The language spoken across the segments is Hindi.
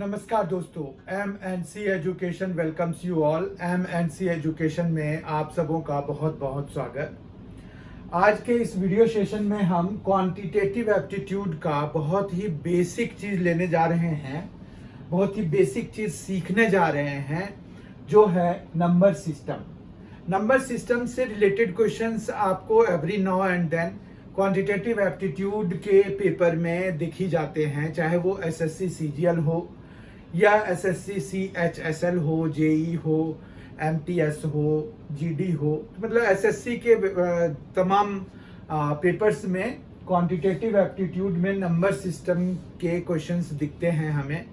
नमस्कार दोस्तों, MNC education welcomes you all. MNC education में आप सबों का बहुत बहुत स्वागत। आज के इस वीडियो सेशन में हम क्वांटिटेटिव एप्टीट्यूड का बहुत ही बेसिक चीज़ लेने जा रहे हैं, बहुत ही बेसिक चीज़ सीखने जा रहे हैं, जो है नंबर सिस्टम। नंबर सिस्टम से रिलेटेड क्वेश्चंस आपको every now and then quantitative aptitude के पेपर में दिख ही जाते हैं, चाहे वो SSC CGL हो या SSC CHSL हो, JE हो, MTS हो, GD हो, मतलब SSC के तमाम पेपर्स में क्वांटिटेटिव एप्टीट्यूड में नंबर सिस्टम के क्वेश्चंस दिखते हैं हमें।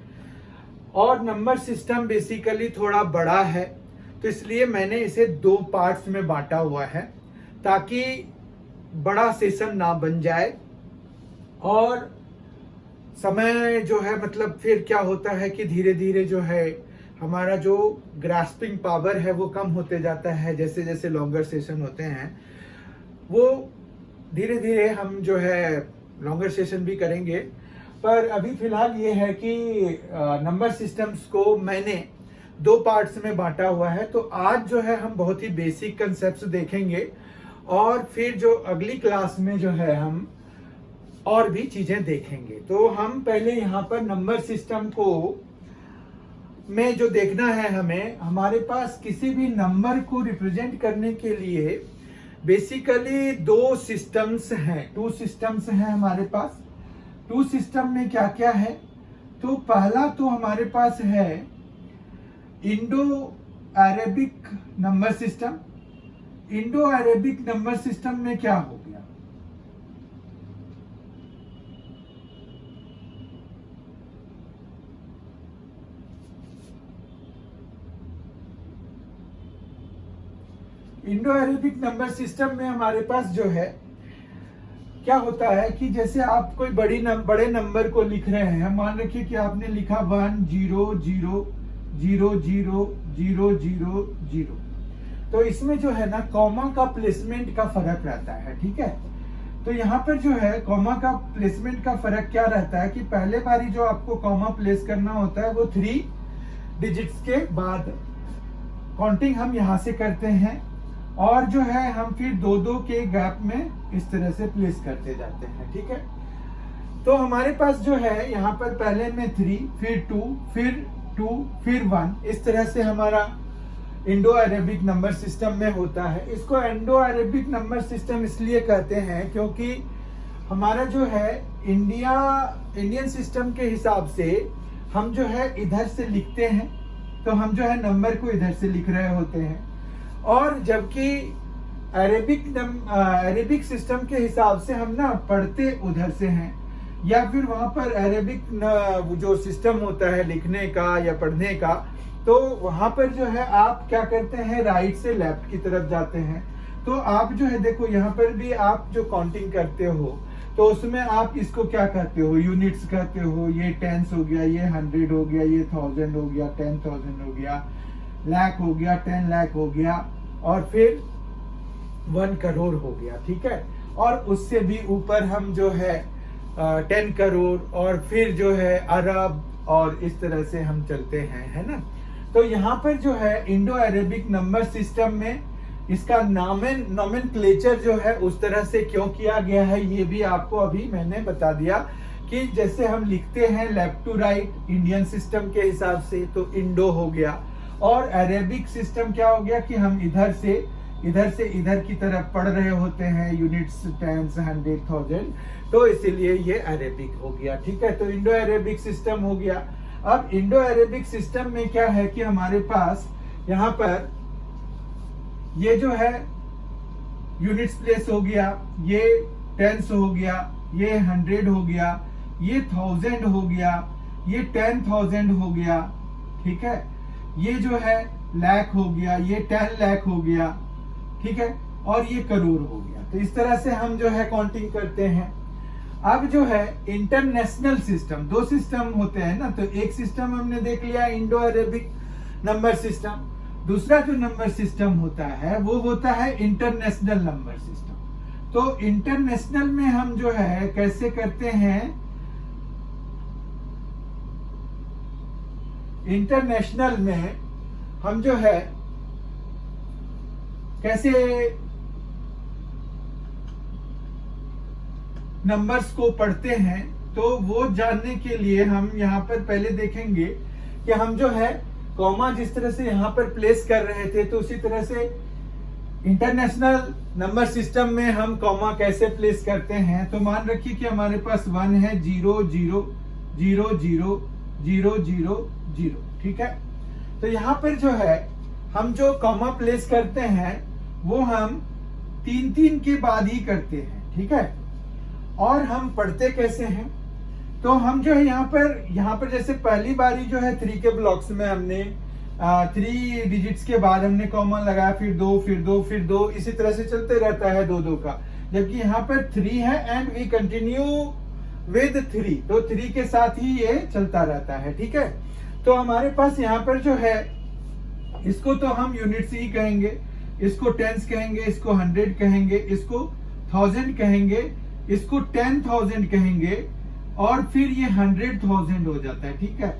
और नंबर सिस्टम बेसिकली थोड़ा बड़ा है, तो इसलिए मैंने इसे दो पार्ट्स में बांटा हुआ है ताकि बड़ा सेशन ना बन जाए और समय जो है, मतलब फिर क्या होता है कि धीरे धीरे जो है हमारा जो ग्रास्पिंग पावर है वो कम होते जाता है। जैसे जैसे लॉन्गर सेशन होते हैं वो धीरे धीरे हम जो है लॉन्गर सेशन भी करेंगे। पर अभी फिलहाल ये है कि नंबर सिस्टम्स को मैंने दो पार्ट्स में बांटा हुआ है। तो आज जो है हम बहुत ही बेसिक कंसेप्ट्स देखेंगे और फिर जो अगली क्लास में जो है हम और भी चीजें देखेंगे। तो हम पहले यहाँ पर नंबर सिस्टम को में जो देखना है हमें, हमारे पास किसी भी नंबर को रिप्रेजेंट करने के लिए बेसिकली दो सिस्टम्स हैं, टू सिस्टम्स हैं हमारे पास। टू सिस्टम में क्या क्या है? तो पहला तो हमारे पास है Indo Arabic number system. Indo Arabic number system में क्या हो गया? इंडो अरेबिक नंबर सिस्टम में हमारे पास जो है क्या होता है कि जैसे आप कोई बड़े नंबर को लिख रहे हैं, मान रखिए कि आपने लिखा 1 0 0 0 0 0 0 0, तो इसमें जो है ना कॉमा का प्लेसमेंट का फर्क रहता है, ठीक है। तो यहाँ पर जो है कॉमा का प्लेसमेंट का फर्क क्या रहता है कि पहले बारी जो आपको कॉमा प्लेस करना होता है वो 3 डिजिट्स के बाद काउंटिंग हम यहाँ से करते हैं और जो है हम फिर दो दो के गैप में इस तरह से प्लेस करते जाते हैं, ठीक है। तो हमारे पास जो है यहाँ पर पहले में 3, फिर 2, फिर 2, फिर 1, इस तरह से हमारा इंडो अरेबिक नंबर सिस्टम में होता है। इसको इंडो अरेबिक नंबर सिस्टम इसलिए कहते हैं क्योंकि हमारा जो है इंडियन सिस्टम के हिसाब से हम जो है इधर से लिखते हैं, तो हम जो है नंबर को इधर से लिख रहे होते हैं, और जबकि अरेबिक सिस्टम के हिसाब से हम ना पढ़ते उधर से हैं, या फिर वहां पर अरेबिक जो सिस्टम होता है लिखने का या पढ़ने का, तो वहां पर जो है आप क्या करते हैं, राइट से लेफ्ट की तरफ जाते हैं। तो आप जो है देखो यहाँ पर भी आप जो काउंटिंग करते हो तो उसमें आप इसको क्या कहते हो, यूनिट्स कहते हो। ये टेंस हो गया, ये 100 हो गया, ये 1000 हो गया, 10,000 हो गया, लाख हो गया, 10 लाख हो गया, और फिर 1 करोड़ हो गया, ठीक है। और उससे भी ऊपर हम जो है 10 करोड़ और फिर जो है अरब, और इस तरह से हम चलते हैं, है ना। तो यहाँ पर जो है इंडो अरेबिक नंबर सिस्टम में इसका नॉमेनक्लेचर जो है उस तरह से क्यों किया गया है ये भी आपको अभी मैंने बता दिया कि जैसे हम लिखते हैं left to right Indian system के हिसाब से, तो इंडो हो गया। और अरेबिक सिस्टम क्या हो गया कि हम इधर से इधर की तरफ पढ़ रहे होते हैं, यूनिट्स, टेंस, 100, 1000, तो इसीलिए ये अरेबिक हो गया, ठीक है। तो इंडो अरेबिक सिस्टम हो गया। अब इंडो अरेबिक सिस्टम में क्या है कि हमारे पास यहाँ पर ये जो है यूनिट्स प्लेस हो गया, ये टेंस हो गया, ये 100 हो गया, ये 1000 हो गया, ये 10,000 हो गया, ठीक है। ये जो है लाख हो गया, ये 10 लाख हो गया, ठीक है, और ये करोड़ हो गया। तो इस तरह से हम जो है काउंटिंग करते हैं। अब जो है इंटरनेशनल सिस्टम, दो सिस्टम होते हैं ना, तो एक सिस्टम हमने देख लिया इंडो अरेबिक नंबर सिस्टम, दूसरा जो नंबर सिस्टम होता है वो होता है इंटरनेशनल नंबर सिस्टम। तो इंटरनेशनल में हम जो है कैसे करते हैं, इंटरनेशनल में हम जो है कैसे नंबर्स को पढ़ते हैं, तो वो जानने के लिए हम यहाँ पर पहले देखेंगे कि हम जो है कॉमा जिस तरह से यहाँ पर प्लेस कर रहे थे, तो उसी तरह से इंटरनेशनल नंबर सिस्टम में हम कॉमा कैसे प्लेस करते हैं। तो मान रखिए कि हमारे पास 1 है, 0 0 0 0 0 0 0, ठीक है। तो यहाँ पर जो है हम जो कॉमा प्लेस करते हैं वो हम 3 3 के बाद ही करते हैं, ठीक है। और हम पढ़ते कैसे हैं, तो हम जो है यहाँ पर जैसे पहली बारी जो है 3 के ब्लॉक्स में हमने 3 डिजिट्स के बाद हमने कॉमा लगाया, फिर 2 फिर 2 फिर 2, इसी तरह से चलते रहता है 2 2 का। जबकि यहाँ पर 3 है एंड वी कंटिन्यू विद 3, तो 3 के साथ ही ये चलता रहता है, ठीक है। तो हमारे पास यहाँ पर जो है इसको तो हम यूनिट्स ही कहेंगे, इसको टेंस कहेंगे, इसको 100 कहेंगे, इसको 1000 कहेंगे, इसको 10,000 कहेंगे, और फिर ये 100,000 हो जाता है, ठीक है,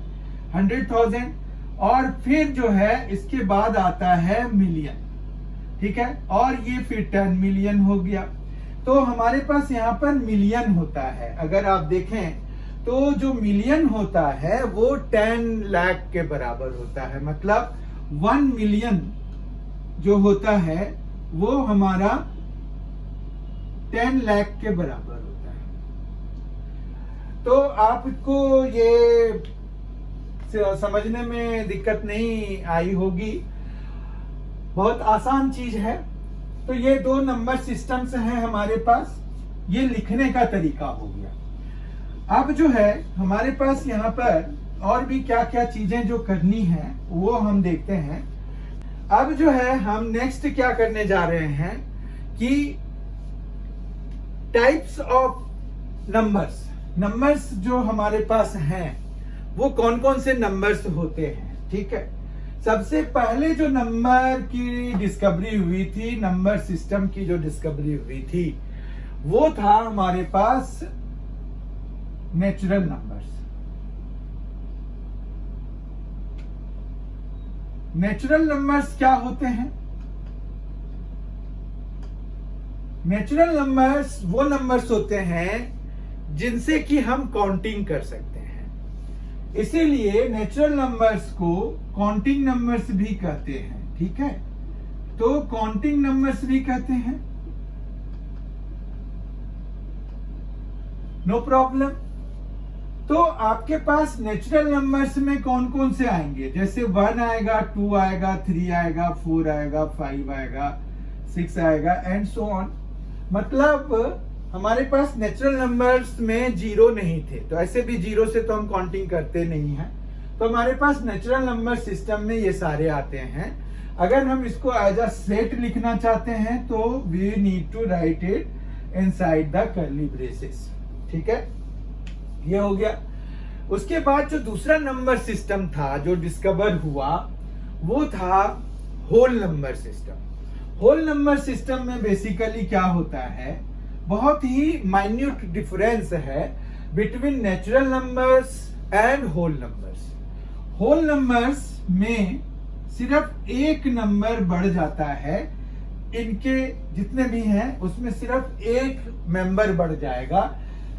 100,000। और फिर जो है इसके बाद आता है मिलियन, ठीक है, और ये फिर 10 मिलियन हो गया। तो हमारे पास यहाँ पर मिलियन होता है। अगर आप देखें तो जो मिलियन होता है वो 10 लाख के बराबर होता है, मतलब 1 मिलियन जो होता है वो हमारा 10 लाख के बराबर होता है। तो आपको ये समझने में दिक्कत नहीं आई होगी, बहुत आसान चीज है। तो ये 2 नंबर सिस्टम्स हैं हमारे पास, ये लिखने का तरीका हो गया। अब जो है हमारे पास यहाँ पर और भी क्या क्या चीजें जो करनी है वो हम देखते हैं। अब जो है हम नेक्स्ट क्या करने जा रहे हैं कि टाइप्स ऑफ नंबर्स जो हमारे पास हैं वो कौन कौन से नंबर्स होते हैं, ठीक है। सबसे पहले जो नंबर की डिस्कवरी हुई थी, नंबर सिस्टम की जो डिस्कवरी हुई थी, वो था हमारे पास नेचुरल नंबर्स। नेचुरल नंबर्स क्या होते हैं? नेचुरल नंबर्स वो नंबर्स होते हैं जिनसे कि हम काउंटिंग कर सकते हैं, इसीलिए नेचुरल नंबर्स को काउंटिंग नंबर्स भी कहते हैं, ठीक है। तो काउंटिंग नंबर्स भी कहते हैं, नो प्रॉब्लम। तो आपके पास नेचुरल नंबर्स में कौन कौन से आएंगे? जैसे 1 आएगा, 2 आएगा, 3 आएगा, 4 आएगा, 5 आएगा, 6 आएगा एंड सो ऑन। मतलब हमारे पास नेचुरल नंबर्स में 0 नहीं थे, तो ऐसे भी 0 से तो हम काउंटिंग करते नहीं हैं। तो हमारे पास नेचुरल नंबर सिस्टम में ये सारे आते हैं। अगर हम इसको एज अ सेट लिखना चाहते हैं तो we need to write it inside the curly braces, ठीक है। ये हो गया। उसके बाद जो दूसरा नंबर सिस्टम था जो डिस्कवर हुआ वो था whole number system. Whole number system में बेसिकली क्या होता है, बहुत ही माइन्यूट डिफरेंस है between natural numbers and whole numbers. Whole numbers में सिर्फ एक नंबर बढ़ जाता है, इनके जितने भी हैं उसमें सिर्फ एक मेंबर बढ़ जाएगा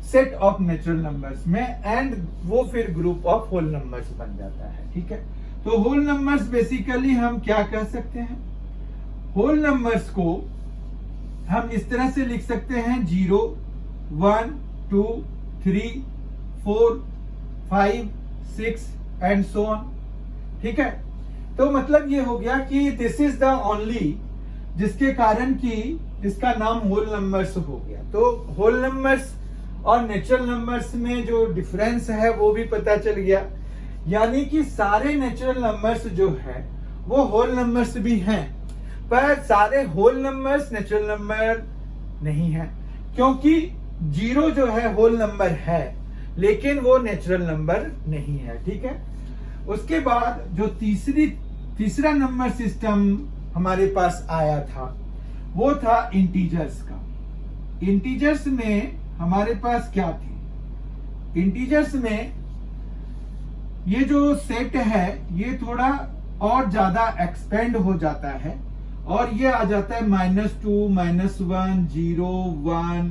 सेट ऑफ नेचुरल नंबर्स में, एंड वो फिर ग्रुप ऑफ होल नंबर्स बन जाता है, ठीक है। तो होल नंबर्स बेसिकली हम क्या कह सकते हैं? होल नंबर्स को हम इस तरह से लिख सकते हैं 0 1 2 3 4 5 6 एंड सो ऑन, ठीक है। तो मतलब ये हो गया कि दिस इज द ओनली, जिसके कारण कि इसका नाम होल नंबर्स हो गया। तो होल नंबर्स और नेचुरल नंबर्स में जो डिफरेंस है वो भी पता चल गया, यानी कि सारे नेचुरल नंबर्स जो है वो होल नंबर्स भी हैं, पर सारे होल नंबर्स नेचुरल नंबर नहीं है, क्योंकि 0 जो है होल नंबर है लेकिन वो नेचुरल नंबर नहीं है, ठीक है। उसके बाद जो तीसरा नंबर सिस्टम हमारे पास आया था वो था इंटीजर्स का। इंटीजर्स में हमारे पास क्या थी? इंटीजर्स में ये जो सेट है ये थोड़ा और ज्यादा एक्सपेंड हो जाता है और ये आ जाता है -2, -1, 0, 1,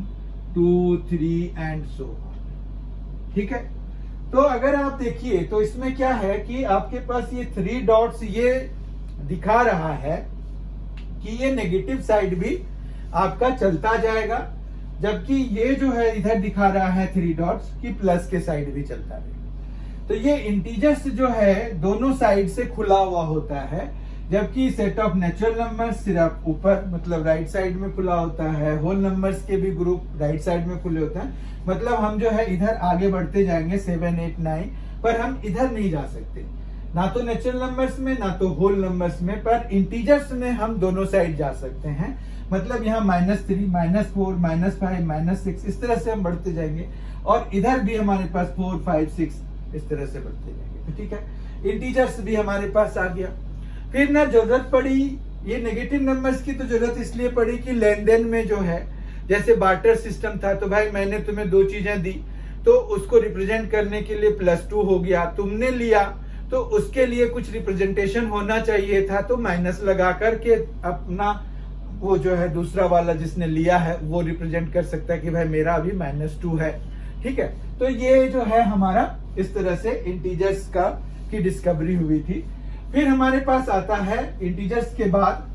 2, 3 एंड सो ऑन। ठीक है, तो अगर आप देखिए तो इसमें क्या है कि आपके पास ये 3 डॉट्स ये दिखा रहा है कि ये नेगेटिव साइड भी आपका चलता जाएगा, जबकि ये जो है इधर दिखा रहा है 3 डॉट्स कि प्लस के साइड भी चलता रहेगा। तो ये इंटीजर्स जो है दोनों साइड से खुला हुआ होता है, जबकि सेट ऑफ नेचुरल नंबर्स सिर्फ ऊपर मतलब राइट साइड में खुला होता है। होल नंबर्स के भी ग्रुप राइट साइड में खुले होते हैं। मतलब हम जो है इधर आगे बढ़ते जाएंगे 7, 8, 9, पर हम इधर नहीं जा सकते, ना तो नेचुरल नंबर्स में ना तो होल नंबर्स में, पर इंटीजर्स में हम दोनों साइड जा सकते हैं। मतलब यहाँ -3, -4, -5, -6 इस तरह से हम बढ़ते जाएंगे और इधर भी हमारे पास 4, 5, 6 इस तरह से बढ़ते जाएंगे। तो ठीक है, इंटीजर्स भी हमारे पास आ गया। फिर ना जरूरत पड़ी ये नेगेटिव नंबर्स की, तो जरूरत इसलिए पड़ी कि लेन देन में जो है जैसे बार्टर सिस्टम था, तो भाई मैंने तुम्हें 2 चीजें दी तो उसको रिप्रेजेंट करने के लिए +2 हो गया, तुमने लिया तो उसके लिए कुछ रिप्रेजेंटेशन होना चाहिए था, तो माइनस लगा करके अपना वो जो है दूसरा वाला जिसने लिया है वो रिप्रेजेंट कर सकता है कि भाई मेरा अभी -2 है। ठीक है, तो ये जो है हमारा इस तरह से इंटीजर्स का की डिस्कवरी हुई थी। फिर हमारे पास आता है इंटीजर्स के बाद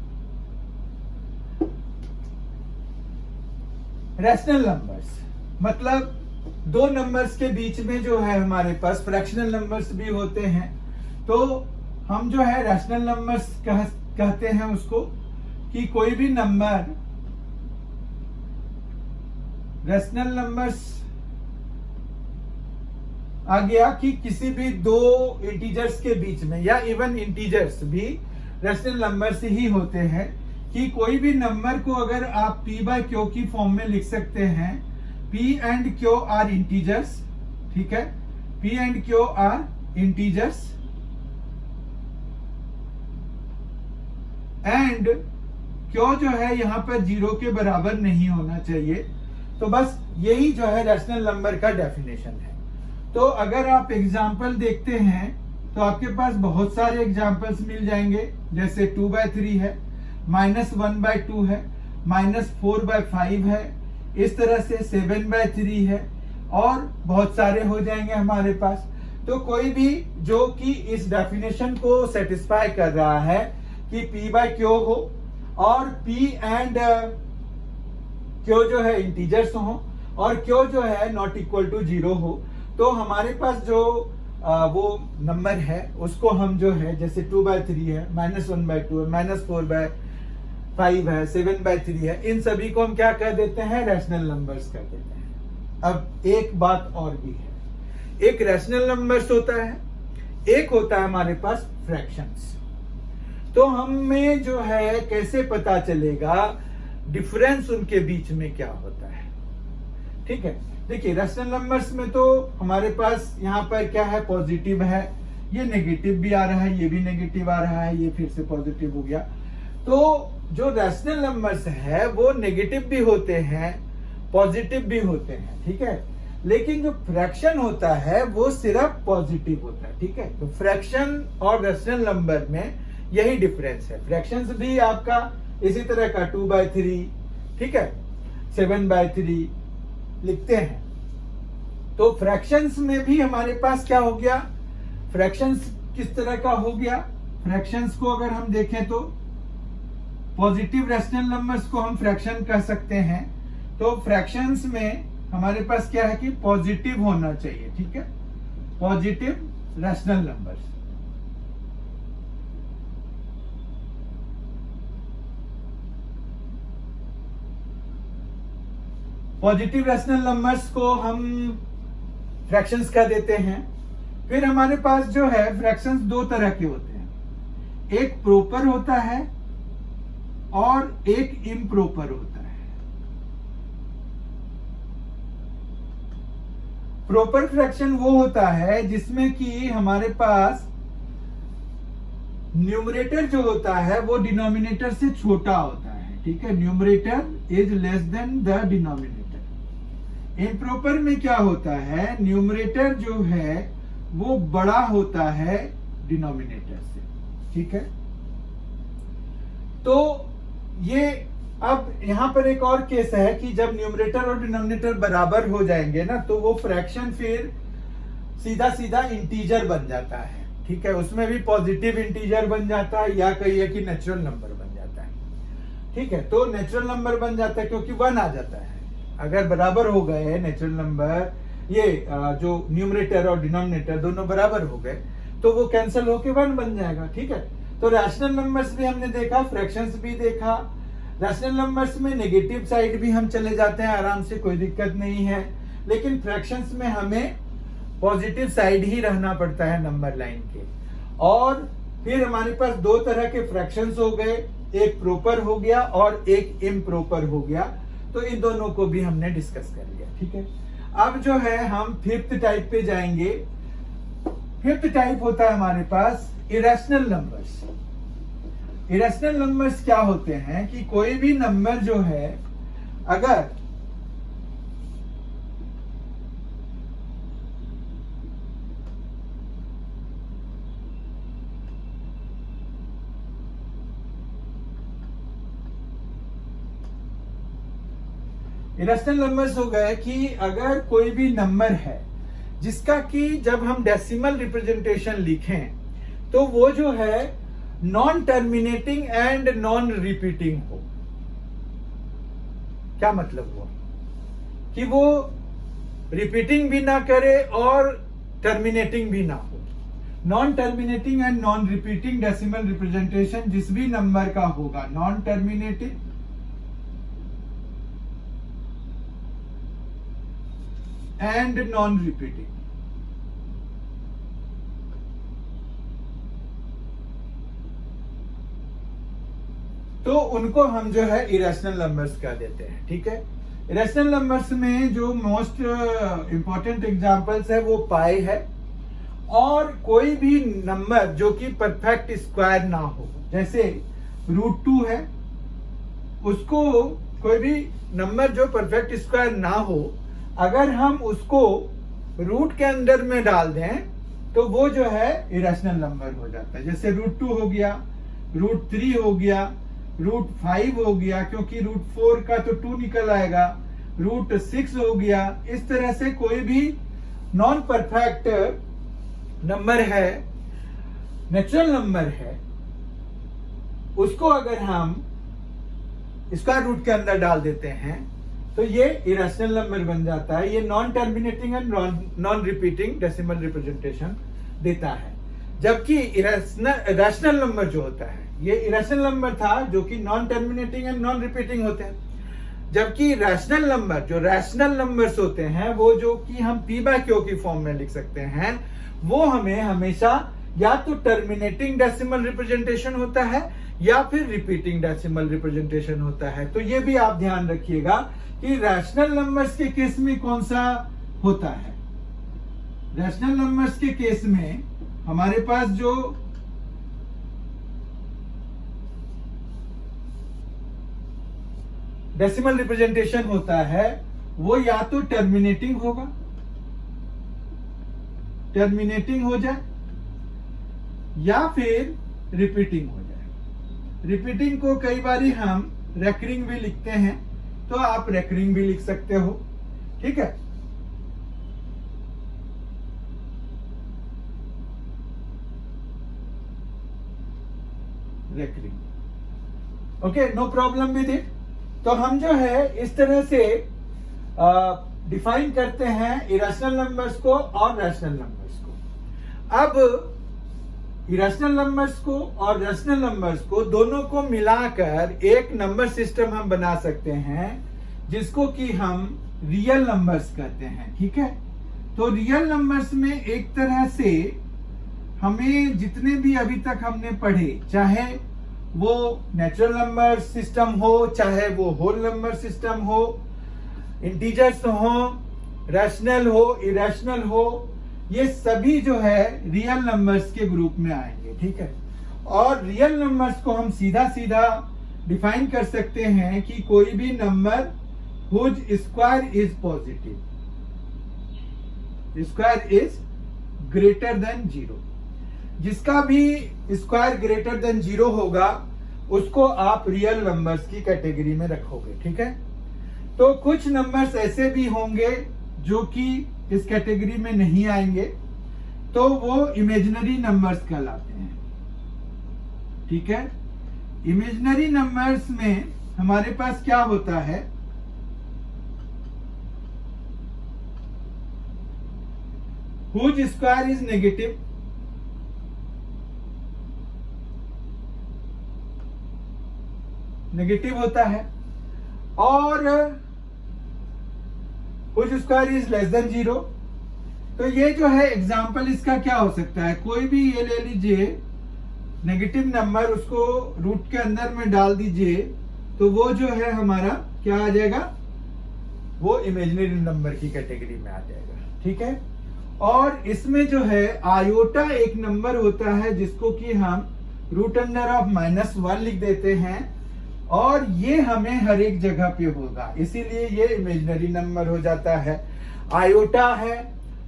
रैशनल नंबर्स, मतलब 2 नंबर्स के बीच में जो है हमारे पास फ्रैक्शनल नंबर्स भी होते हैं। तो हम जो है रैशनल नंबर्स कहते हैं उसको कि कोई भी नंबर रैशनल नंबर्स आ गया कि किसी भी 2 इंटीजर्स के बीच में, या इवन इंटीजर्स भी रैशनल नंबर्स ही होते हैं, कि कोई भी नंबर को अगर आप P/Q की फॉर्म में लिख सकते हैं। P and Q are integers, ठीक है, P and Q are integers and Q जो है यहाँ पर 0 के बराबर नहीं होना चाहिए। तो बस यही जो है रैशनल नंबर का डेफिनेशन है। तो अगर आप एग्जाम्पल देखते हैं तो आपके पास बहुत सारे एग्जाम्पल्स मिल जाएंगे, जैसे 2/3 है, -1/2 है, -4/5 है, इस तरह से 7/3 है और बहुत सारे हो जाएंगे हमारे पास। तो कोई भी जो कि इस डेफिनेशन को सेटिस्फाई कर रहा है कि P/Q हो और P एंड Q जो है इंटीजर्स हो और Q जो है नॉट इक्वल टू 0 हो, तो हमारे पास जो वो नंबर है उसको हम जो है जैसे 2/3 है, -1/2 है, -4/5 है, 7/3 है, इन सभी को हम क्या कह देते हैं, रैशनल नंबर्स कह देते हैं। अब एक बात और भी है, एक रैशनल नंबर्स होता है, एक होता है हमारे पास फ्रैक्शंस। तो हमें जो है कैसे पता चलेगा डिफरेंस उनके बीच में क्या होता है। ठीक है, देखिए रैशनल नंबर्स में तो हमारे पास यहाँ पर क्या है, पॉजिटिव है, ये नेगेटिव भी आ रहा है, ये भी नेगेटिव आ रहा है, ये फिर से पॉजिटिव हो गया। तो जो रैशनल नंबर्स है वो नेगेटिव भी होते हैं, पॉजिटिव भी होते हैं। ठीक है, लेकिन जो फ्रैक्शन होता है वो सिर्फ पॉजिटिव होता है। ठीक है, तो फ्रैक्शन और रैशनल नंबर में यही डिफरेंस है। फ्रैक्शंस भी आपका इसी तरह का 2/3, ठीक है, 7/3 लिखते हैं। तो फ्रैक्शंस में भी हमारे पास क्या हो गया, फ्रैक्शंस किस तरह का हो गया, फ्रैक्शंस को अगर हम देखें तो पॉजिटिव रैशनल नंबर्स को हम फ्रैक्शन कह सकते हैं। तो फ्रैक्शंस में हमारे पास क्या है कि पॉजिटिव होना चाहिए। ठीक है, positive rational numbers. Positive rational numbers को हम फ्रैक्शंस कह देते हैं। फिर हमारे पास जो है फ्रैक्शंस 2 तरह के होते हैं, एक प्रॉपर होता है और एक इम्प्रॉपर होता है। प्रॉपर फ्रैक्शन वो होता है जिसमें कि हमारे पास न्यूमरेटर जो होता है वो डिनोमिनेटर से छोटा होता है। ठीक है, numerator is less then the denominator. Improper में क्या होता है, न्यूमरेटर जो है वो बड़ा होता है डिनोमिनेटर से, ठीक है। तो ये अब यहां पर एक और केस है कि जब न्यूमरेटर और डिनोमिनेटर बराबर हो जाएंगे ना, तो वो फ्रैक्शन फिर सीधा सीधा इंटीजर बन जाता है, ठीक है। उसमें भी पॉजिटिव इंटीजर बन जाता है या कहिए कि नेचुरल नंबर बन जाता है, ठीक है। तो नेचुरल नंबर बन जाता है क्योंकि 1 आ जाता है। अगर बराबर हो गए नेचुरल नंबर, ये जो न्यूमरेटर और डिनोमिनेटर दोनों बराबर हो गए, तो वो कैंसिल होके 1 बन जाएगा, ठीक है। तो रैशनल नंबर्स भी हमने देखा, फ्रैक्शंस भी देखा। रैशनल नंबर्स में नेगेटिव साइड भी हम चले जाते हैं आराम से, कोई दिक्कत नहीं है। लेकिन फ्रैक्शंस में हमें पॉजिटिव साइड ही रहना पड़ता है नंबर लाइन के। और फिर हमारे पास दो तरह के फ्रैक्शंस हो गए, एक प्रॉपर हो गया और एक इम्प्रॉपर हो गया। तो इन दोनों को भी हमने डिस्कस कर लिया, ठीक है। अब जो है हम फिफ्थ टाइप पे जाएंगे। फिफ्थ टाइप होता है हमारे पास इरेशनल नंबर्स। इरेशनल नंबर्स क्या होते हैं कि कोई भी नंबर जो है, अगर इरेशनल नंबर्स हो गए कि अगर कोई भी नंबर है जिसका कि जब हम डेसिमल रिप्रेजेंटेशन लिखें तो वो जो है non terminating and non repeating हो। क्या मतलब हुआ कि वो रिपीटिंग भी ना करे और टर्मिनेटिंग भी ना हो। Non terminating and non repeating decimal representation जिस भी नंबर का होगा, non terminating and non repeating, तो उनको हम जो है इरेशनल नंबर्स कह देते हैं, ठीक है। इरेशनल नंबर्स में जो मोस्ट इंपॉर्टेंट एग्जांपल्स है वो पाई है, और कोई भी नंबर जो कि परफेक्ट स्क्वायर ना हो, जैसे √2 है, उसको कोई भी नंबर जो परफेक्ट स्क्वायर ना हो, अगर हम उसको रूट के अंदर में डाल दें तो वो जो है इरेशनल नंबर हो जाता है। जैसे √2 हो गया, √3 हो गया, √5 हो गया, क्योंकि √4 का तो 2 निकल आएगा, √6 हो गया। इस तरह से कोई भी नॉन परफेक्ट नंबर है, नेचुरल नंबर है, उसको अगर हम स्क्वायर रूट के अंदर डाल देते हैं तो ये इरेशनल नंबर बन जाता है। ये non terminating and non repeating decimal representation देता है। जबकि रैशनल नंबर जो होता है, ये इरेशनल नंबर था जो कि non terminating and non repeating होते हैं। जबकि रैशनल नंबर, जो रैशनल नंबर्स होते हैं, वो जो कि हम p/q की फॉर्म में लिख सकते हैं, वो हमें हमेशा या तो टर्मिनेटिंग डेसिमल रिप्रेजेंटेशन होता है या फिर रिपीटिंग डेसिमल रिप्रेजेंटेशन होता है। तो ये भी आप ध्यान रखिएगा कि रैशनल नंबर्स के केस में कौन सा होता है। रैशनल नंबर्स के केस में हमारे पास जो डेसिमल रिप्रेजेंटेशन होता है वो या तो टर्मिनेटिंग होगा, टर्मिनेटिंग हो जाए, या फिर रिपीटिंग हो जाए। रिपीटिंग को कई बार हम रेकरिंग भी लिखते हैं, तो आप रेकरिंग भी लिख सकते हो, ठीक है। Recurring, okay, no problem with it. तो हम जो है इस तरह से डिफाइन करते हैं इरेशनल नंबर्स को और रैशनल नंबर्स को। अब इरेशनल नंबर्स को और रैशनल नंबर्स को दोनों को मिलाकर एक नंबर सिस्टम हम बना सकते हैं जिसको कि हम रियल नंबर्स कहते हैं, ठीक है। तो रियल नंबर्स में एक तरह से हमें जितने भी अभी तक हमने पढ़े, चाहे वो नेचुरल नंबर सिस्टम हो, चाहे वो होल नंबर सिस्टम हो, इंटीजर्स हो, रैशनल हो, इरेशनल हो, ये सभी जो है रियल नंबर्स के ग्रुप में आएंगे, ठीक है। और रियल नंबर्स को हम सीधा सीधा डिफाइन कर सकते हैं कि कोई भी number whose square is positive, square is greater than 0। जिसका भी स्क्वायर ग्रेटर देन 0 होगा उसको आप रियल नंबर्स की कैटेगरी में रखोगे, ठीक है। तो कुछ नंबर्स ऐसे भी होंगे जो कि इस कैटेगरी में नहीं आएंगे, तो वो इमेजिनरी नंबर्स कहलाते हैं, ठीक है। इमेजिनरी नंबर्स में हमारे पास क्या होता है, whose square is negative, negative होता है, और whose square is less than 0। तो ये जो है एग्जाम्पल इसका क्या हो सकता है, कोई भी ये ले लीजिए नेगेटिव नंबर, उसको रूट के अंदर में डाल दीजिए, तो वो जो है हमारा क्या आ जाएगा, वो इमेजिनरी नंबर की कैटेगरी में आ जाएगा, ठीक है। और इसमें जो है आयोटा एक नंबर होता है जिसको कि हम रूट अंडर ऑफ -1 लिख देते हैं, और ये हमें हर एक जगह पे होगा, इसीलिए ये इमेजिनरी नंबर हो जाता है। आयोटा है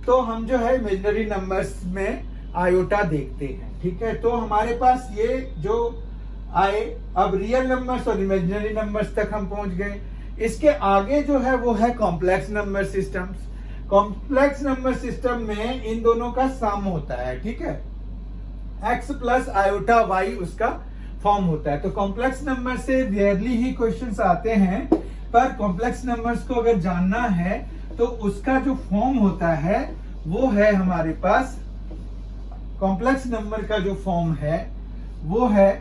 तो हम जो है इमेजिनरी नंबर्स में आयोटा देखते हैं, ठीक है। तो हमारे पास ये जो आए, अब रियल नंबर्स और इमेजिनरी नंबर्स तक हम पहुंच गए। इसके आगे जो है वो है complex number systems. Complex number system में इन दोनों का सम होता है, ठीक है, x प्लस आयोटा y उसका फॉर्म होता है। तो कॉम्प्लेक्स नंबर से रेयरली ही क्वेश्चंस आते हैं, पर कॉम्प्लेक्स नंबर्स को अगर जानना है तो उसका जो फॉर्म होता है वो है हमारे पास, कॉम्प्लेक्स नंबर का जो फॉर्म है वो है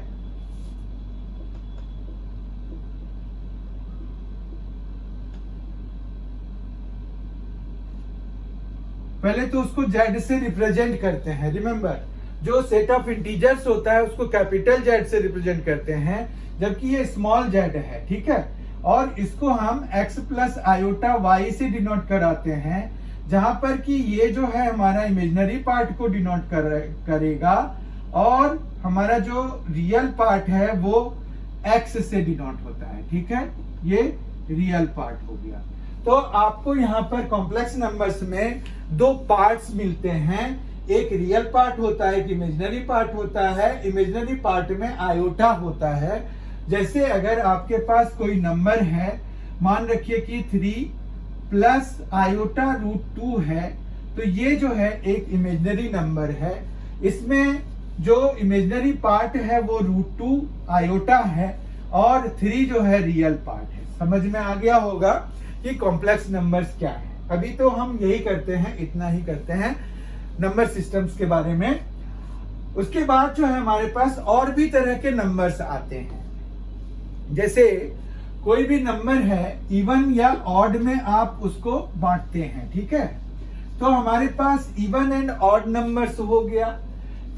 पहले तो उसको Z से रिप्रेजेंट करते हैं। रिमेंबर, जो सेट ऑफ इंटीजर्स होता है उसको कैपिटल Z से रिप्रेजेंट करते हैं, जबकि ये स्मॉल z है, ठीक है। और इसको हम x प्लस आयोटा y से डिनोट कराते हैं, जहां पर कि ये जो है हमारा इमेजिनरी पार्ट को डिनोट करेगा, और हमारा जो रियल पार्ट है वो x से डिनोट होता है, ठीक है। ये रियल पार्ट हो गया। तो आपको यहाँ पर कॉम्प्लेक्स नंबर्स में दो पार्ट्स मिलते हैं, एक रियल पार्ट होता है, एक इमेजिनरी पार्ट होता है। इमेजिनरी पार्ट में आयोटा होता है। जैसे अगर आपके पास कोई नंबर है, मान रखिए कि 3 प्लस आयोटा रूट 2 है, तो ये जो है एक इमेजिनरी नंबर है। इसमें जो इमेजिनरी पार्ट है वो रूट 2 आयोटा है, और 3 जो है रियल पार्ट है। समझ में आ गया होगा कि कॉम्प्लेक्स नंबर्स क्या है। अभी तो हम यही करते हैं, इतना ही करते हैं नंबर सिस्टम्स के बारे में। उसके बाद जो है हमारे पास और भी तरह के नंबर्स आते हैं। जैसे कोई भी नंबर है, इवन या ऑड में आप उसको बांटते हैं, ठीक है। तो हमारे पास इवन एंड ऑड नंबर्स हो गया।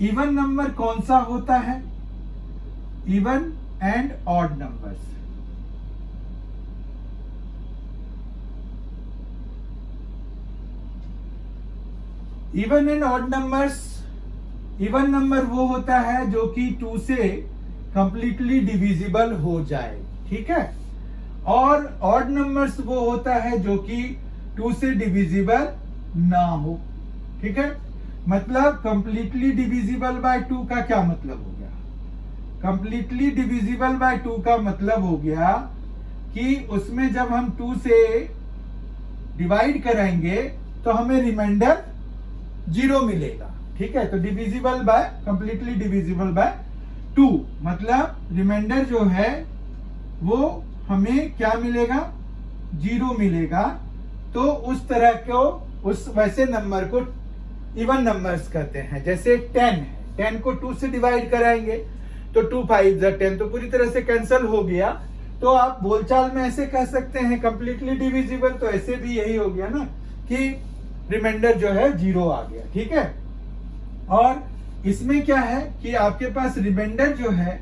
इवन नंबर कौन सा होता है, even and odd numbers. Even and odd numbers, even number वो होता है जो कि 2 से कंप्लीटली डिविजिबल हो जाए, ठीक है। और ऑड नंबर्स वो होता है जो कि 2 से डिविजिबल ना हो, ठीक है। मतलब कंप्लीटली डिविजिबल बाय 2 का क्या मतलब हो गया, कंप्लीटली डिविजिबल बाय 2 का मतलब हो गया कि उसमें जब हम 2 से डिवाइड कराएंगे तो हमें रिमाइंडर 0 मिलेगा, ठीक है। तो divisible by, completely divisible by 2 मतलब रिमाइंडर जो है वो हमें क्या मिलेगा, 0 मिलेगा। तो उस तरह को, उस वैसे नंबर को इवन नंबर्स कहते हैं। जैसे 10 है, 10 को 2 से डिवाइड कराएंगे तो 2 5 10, तो पूरी तरह से कैंसिल हो गया। तो आप बोलचाल में ऐसे कह सकते हैं कंप्लीटली डिविजिबल, तो ऐसे भी यही हो गया ना कि रिमाइंडर जो है 0 आ गया, ठीक है। और इसमें क्या है कि आपके पास रिमाइंडर जो है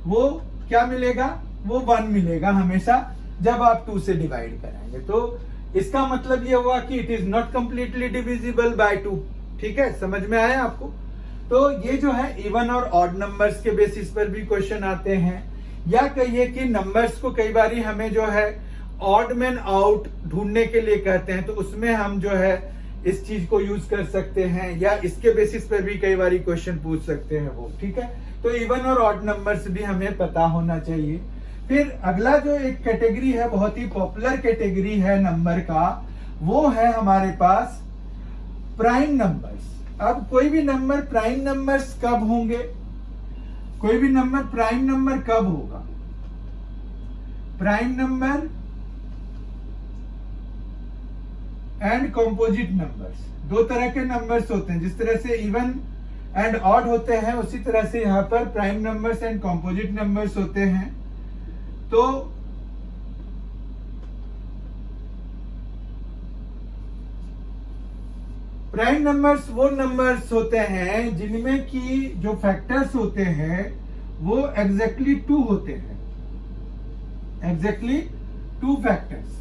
वो क्या मिलेगा, वो 1 मिलेगा हमेशा जब आप 2 से डिवाइड कराएंगे। तो इसका मतलब ये हुआ कि it is not completely divisible by 2, ठीक है। समझ में आया आपको। तो ये जो है इवन और ऑड नंबर्स के बेसिस पर भी क्वेश्चन आते हैं, या कहिए कि नंबर्स को कई बार हमें जो है ऑड मैन आउट ढूंढने के लिए कहते हैं, तो उसमें हम जो है इस चीज को यूज कर सकते हैं, या इसके बेसिस पर भी कई बार क्वेश्चन पूछ सकते हैं वो, ठीक है। तो इवन और ऑड नंबर्स भी हमें पता होना चाहिए। फिर अगला जो एक कैटेगरी है, बहुत ही पॉपुलर कैटेगरी है नंबर का, वो है हमारे पास प्राइम नंबर्स। अब कोई भी नंबर प्राइम नंबर्स कब होंगे, कोई भी नंबर प्राइम नंबर कब होगा? Prime number and composite numbers, दो तरह के नंबर्स होते हैं। जिस तरह से इवन एंड ऑड होते हैं, उसी तरह से यहां पर prime numbers and composite numbers होते हैं। तो प्राइम नंबर्स वो नंबर्स होते हैं जिनमें की जो फैक्टर्स होते हैं वो एग्जैक्टली 2 होते हैं, एग्जैक्टली 2 फैक्टर्स,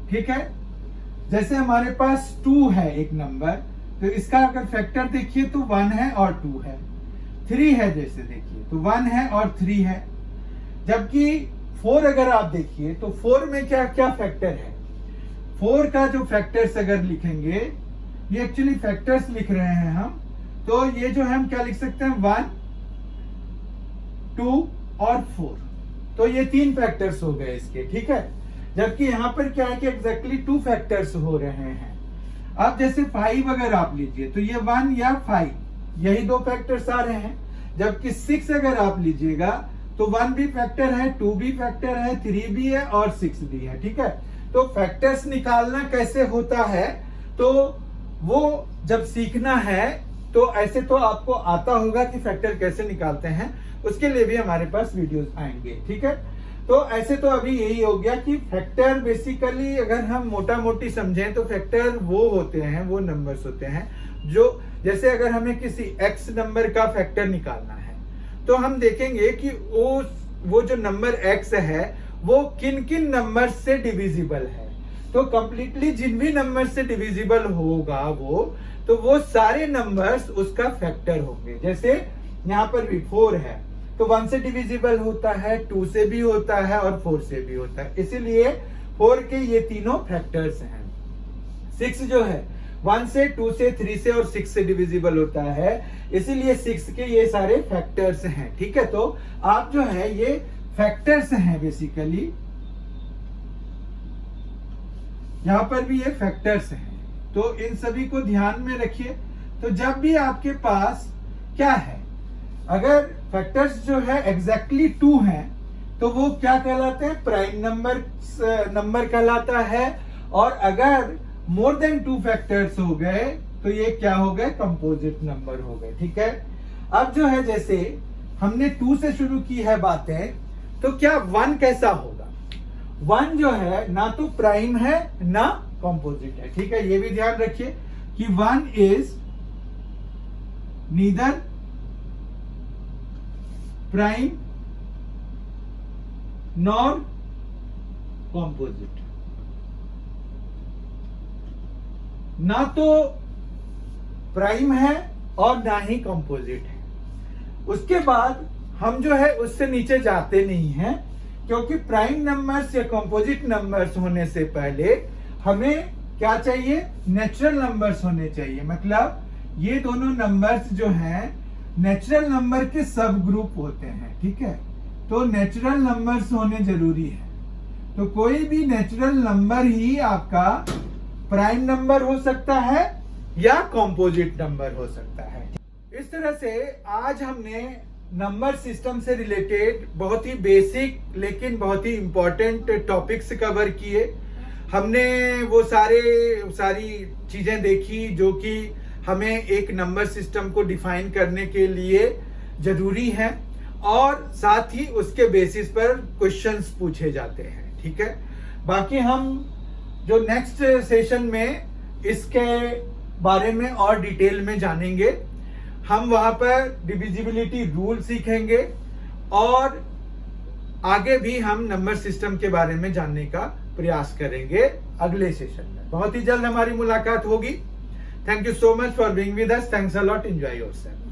ठीक है। जैसे हमारे पास 2 है एक नंबर, तो इसका अगर फैक्टर देखिए तो 1 है और 2 है। 3 है जैसे देखिए तो 1 है और 3 है। जबकि 4 अगर आप देखिए तो 4 में क्या क्या फैक्टर है? 4 का जो फैक्टर्स अगर लिखेंगे, ये एक्चुअली फैक्टर्स लिख रहे हैं हम, तो ये जो है हम क्या लिख सकते हैं, 1, 2 और 4। तो ये 3 फैक्टर्स हो गए इसके, ठीक है। जबकि यहां पर क्या है कि एग्जैक्टली 2 फैक्टर्स हो रहे हैं। अब जैसे 5 अगर आप लीजिए तो ये 1 या 5, यही 2 फैक्टर्स आ रहे हैं। जबकि 6 अगर आप लीजिएगा तो 1 भी फैक्टर है, 2 भी फैक्टर है, 3 भी है और 6 भी है, ठीक है। तो फैक्टर्स निकालना कैसे होता है, तो वो जब सीखना है तो ऐसे तो आपको आता होगा कि फैक्टर कैसे निकालते हैं, उसके लिए भी हमारे पास वीडियोस आएंगे, ठीक है। तो ऐसे तो अभी यही हो गया कि फैक्टर बेसिकली अगर हम मोटा मोटी समझें तो फैक्टर वो होते हैं, वो नंबर्स होते हैं जो, जैसे अगर हमें किसी x नंबर का फैक्टर निकालना है तो हम देखेंगे कि वो जो नंबर x है वो किन किन नंबर से डिविजिबल है। तो कंप्लीटली जिन भी नंबर से डिविजिबल होगा तो वो सारे नंबर्स उसका फैक्टर होंगे। जैसे यहाँ पर भी 4 है तो 1 से डिविजिबल होता है, 2 से भी होता है और 4 से भी होता है, इसीलिए 4 के ये तीनों फैक्टर्स हैं। 6 जो है 1 से, 2 से, 3 से और 6 से डिविजिबल होता है, इसीलिए 6 के ये सारे फैक्टर्स हैं, ठीक है। तो आप जो है ये फैक्टर्स हैं बेसिकली, यहां पर भी ये फैक्टर्स हैं, तो इन सभी को ध्यान में रखिए। तो जब भी आपके पास क्या है, अगर फैक्टर्स जो है एग्जैक्टली 2 हैं तो वो क्या कहलाते हैं, प्राइम नंबर कहलाता है। और अगर मोर देन 2 फैक्टर्स हो गए तो ये क्या हो गए, कंपोजिट नंबर हो गए, ठीक है। अब जो है जैसे हमने 2 से शुरू की है बातें, तो क्या 1 कैसा होगा? 1 जो है ना तो प्राइम है ना कंपोजिट है, ठीक है। ये भी ध्यान रखिए कि 1 is neither prime nor composite, ना तो प्राइम है और ना ही कंपोजिट है। उसके बाद हम जो है उससे नीचे जाते नहीं हैं, क्योंकि प्राइम नंबर्स या कंपोजिट नंबर्स होने से पहले हमें क्या चाहिए, नेचुरल नंबर्स होने चाहिए। मतलब ये दोनों नंबर्स जो हैं नेचुरल नंबर के सब ग्रुप होते हैं, ठीक है। तो नेचुरल नंबर्स होने जरूरी है। तो कोई भी नेचुरल नंबर ही आपका प्राइम नंबर हो सकता है या कंपोजिट नंबर हो सकता है। इस तरह से आज हमने नंबर सिस्टम से रिलेटेड बहुत ही बेसिक लेकिन बहुत ही इंपॉर्टेंट टॉपिक्स कवर किए। हमने वो सारी चीजें देखी जो कि हमें एक नंबर सिस्टम को डिफाइन करने के लिए जरूरी है, और साथ ही उसके बेसिस पर क्वेश्चंस पूछे जाते हैं, ठीक है। बाकी हम जो नेक्स्ट सेशन में इसके बारे में और डिटेल में जानेंगे। हम वहां पर डिविजिबिलिटी रूल सीखेंगे और आगे भी हम नंबर सिस्टम के बारे में जानने का प्रयास करेंगे अगले सेशन में। बहुत ही जल्द हमारी मुलाकात होगी। Thank you so much for being with us. Thanks a lot. Enjoy yourself.